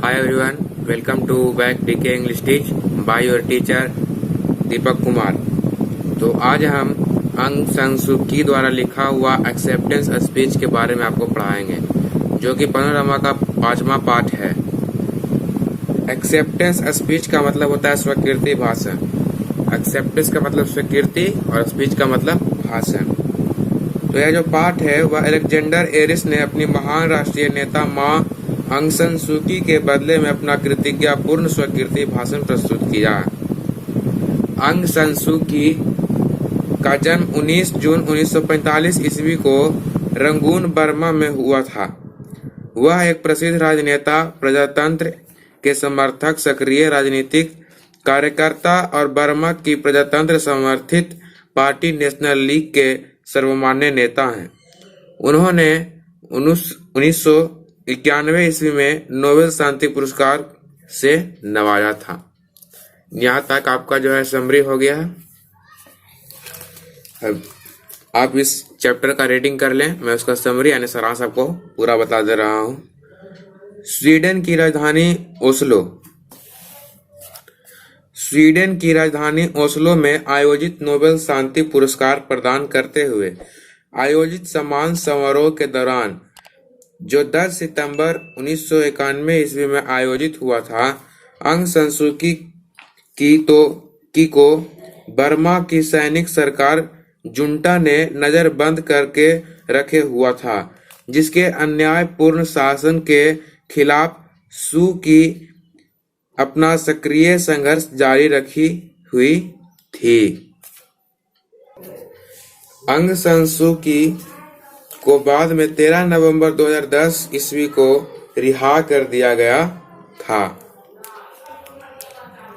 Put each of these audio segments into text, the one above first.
Hi everyone, welcome to back DK English Teach by your teacher Deepak Kumar. तो आज हम अंग सान सू की द्वारा लिखा हुआ एक्सेप्टेंस स्पीच के बारे में आपको पढ़ाएंगे, जो कि पैनोरामा का 5वां पार्ट है। एक्सेप्टेंस स्पीच का मतलब होता है स्वीकृति भाषण। एक्सेप्टेंस का मतलब स्वीकृति और स्पीच का मतलब भाषण। तो यह जो पाठ है वह अलेक्जेंडर एरिस ने अपनी महान राष्ट्रीय नेता मां अंग सान सू की के बदले में अपना कृतज्ञतापूर्ण स्वीकृति भाषण प्रस्तुत किया। अंग सान सू की का जन्म 19 जून 1945 ईस्वी को रंगून, बर्मा में हुआ था। वह एक प्रसिद्ध राजनेता, प्रजातंत्र के समर्थक, सक्रिय राजनीतिक कार्यकर्ता और बर्मा की प्रजातंत्र समर्थित पार्टी नेशनल लीग के सर्वमान्य नेता हैं। उन्होंने 1991 ईस्वी में नोबेल शांति पुरस्कार से नवाजा था। यहाँ तक आपका जो है समरी हो गया है। अब आप इस चैप्टर का रीडिंग कर लें। मैं उसका समरी यानी सारांश आपको पूरा बता दे रहा हूँ। स्वीडन की राजधानी ओस्लो में आयोजित नोबेल शांति पुरस्कार प्रदान करते हुए आयोजित सम्मान समारोह के दौरान, जो 10 सितंबर 1991 ईस्वी में आयोजित हुआ था, अंग सान सू की को बर्मा की सैनिक सरकार जुंटा ने नजरबंद करके रखे हुआ था, जिसके अन्यायपूर्ण शासन के खिलाफ सू की अपना सक्रिय संघर्ष जारी रखी हुई थी। अंग सान सू की को बाद में 13 नवंबर 2010 ईस्वी को रिहा कर दिया गया था।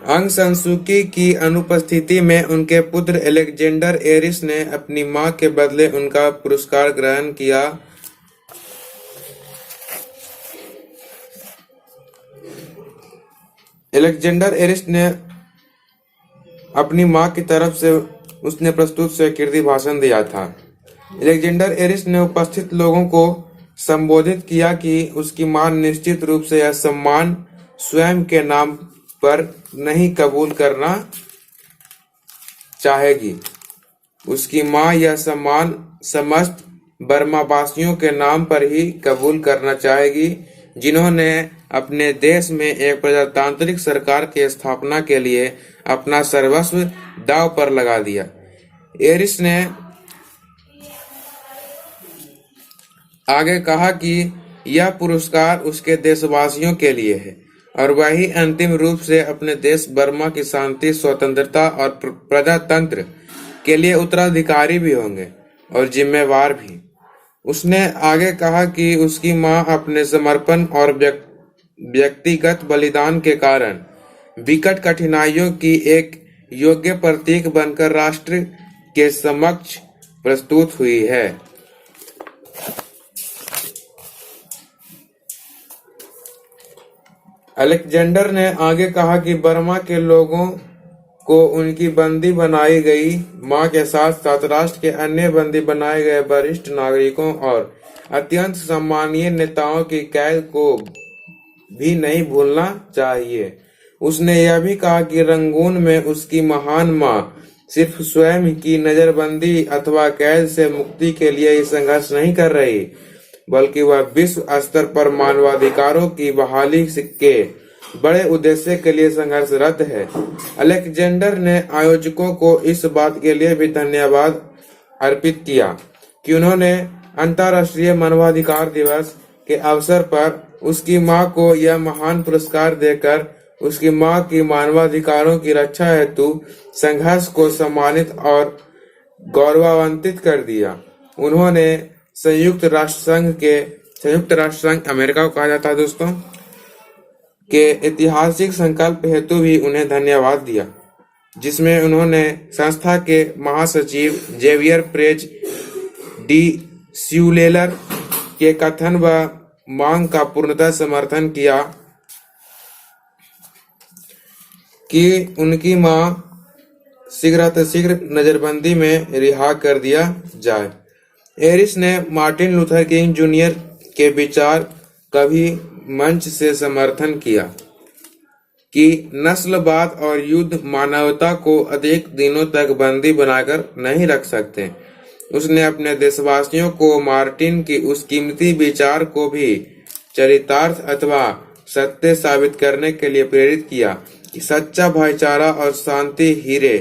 अंग सान सू की अनुपस्थिति में उनके पुत्र अलेक्जेंडर एरिस ने अपनी मां के बदले उनका पुरस्कार ग्रहण किया। अलेक्जेंडर एरिस ने अपनी मां की तरफ से उसने प्रस्तुत स्वीकृति भाषण दिया था। अलेक्जेंडर एरिस ने उपस्थित लोगों को संबोधित किया कि उसकी मां निश्चित रूप से यह सम्मान स्वयं के नाम पर नहीं कबूल करना चाहेगी। उसकी मां यह सम्मान समस्त बर्मावासियों के नाम पर ही कबूल करना चाहेगी, जिन्होंने अपने देश में एक प्रजातांत्रिक सरकार की स्थापना के लिए अपना सर्वस्व दांव पर लगा दिया। एरिस ने आगे कहा कि यह पुरस्कार उसके देशवासियों के लिए है और वही अंतिम रूप से अपने देश बर्मा की शांति, स्वतंत्रता और प्रजातंत्र के लिए उत्तराधिकारी भी होंगे और जिम्मेवार भी। उसने आगे कहा कि उसकी मां अपने समर्पण और व्यक्तिगत बलिदान के कारण विकट कठिनाइयों की एक योग्य प्रतीक बनकर राष्ट्र के समक्ष प्रस्तुत हुई है। अलेक्जेंडर ने आगे कहा कि बर्मा के लोगों को उनकी बंदी बनाई गई मां के साथ साथ राष्ट्र के अन्य बंदी बनाए गए वरिष्ठ नागरिकों और अत्यंत सम्मानीय नेताओं की कैद को भी नहीं भूलना चाहिए। उसने यह भी कहा कि रंगून में उसकी महान मां सिर्फ स्वयं की नजरबंदी अथवा कैद से मुक्ति के लिए ही संघर्ष नहीं कर रही, बल्कि वह विश्व स्तर पर मानवाधिकारों की बहाली के बड़े उद्देश्य के लिए संघर्षरत है। अलेक्जेंडर ने आयोजकों को इस बात के लिए भी धन्यवाद अर्पित किया कि उन्होंने अंतर्राष्ट्रीय मानवाधिकार दिवस के अवसर पर उसकी मां को यह महान पुरस्कार देकर उसकी मां की मानवाधिकारों की रक्षा हेतु संघर्ष को सम्मानित और गौरवान्वित कर दिया। उन्होंने संयुक्त राष्ट्र संघ अमेरिका को कहा जाता है दोस्तों के ऐतिहासिक संकल्प हेतु भी उन्हें धन्यवाद दिया, जिसमें उन्होंने संस्था के महासचिव जेवियर प्रेज डी स्यूलेलर के कथन व मांग का पूर्णतः समर्थन किया कि उनकी मां शीघ्र नजरबंदी में रिहा कर दिया जाए। एरिस ने मार्टिन लूथर किंग जूनियर के विचार कभी मंच से समर्थन किया कि नस्लवाद और युद्ध मानवता को अधिक दिनों तक बंदी बनाकर नहीं रख सकते। उसने अपने देशवासियों को मार्टिन की उस कीमती विचार को भी चरितार्थ अथवा सत्य साबित करने के लिए प्रेरित किया कि सच्चा भाईचारा और शांति हीरे,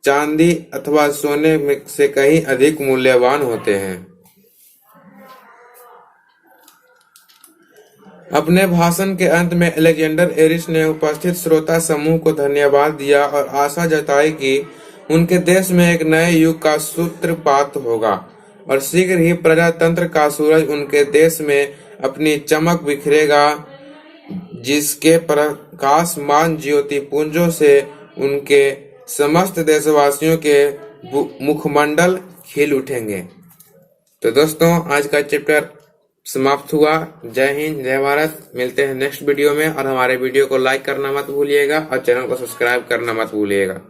चांदी अथवा सोने में से कहीं अधिक मूल्यवान होते हैं। अपने भाषण के अंत में अलेक्जेंडर एरिस ने उपस्थित श्रोता समूह को धन्यवाद दिया और आशा जताई कि उनके देश में एक नए युग का सूत्रपात होगा और शीघ्र ही प्रजातंत्र का सूरज उनके देश में अपनी चमक बिखरेगा, जिसके प्रकाशमान ज्योतिपुंजों से उनके समस्त देशवासियों के मुखमंडल खिल उठेंगे। तो दोस्तों, आज का चैप्टर समाप्त हुआ। जय हिंद, जय भारत। मिलते हैं नेक्स्ट वीडियो में और हमारे वीडियो को लाइक करना मत भूलिएगा और चैनल को सब्सक्राइब करना मत भूलिएगा।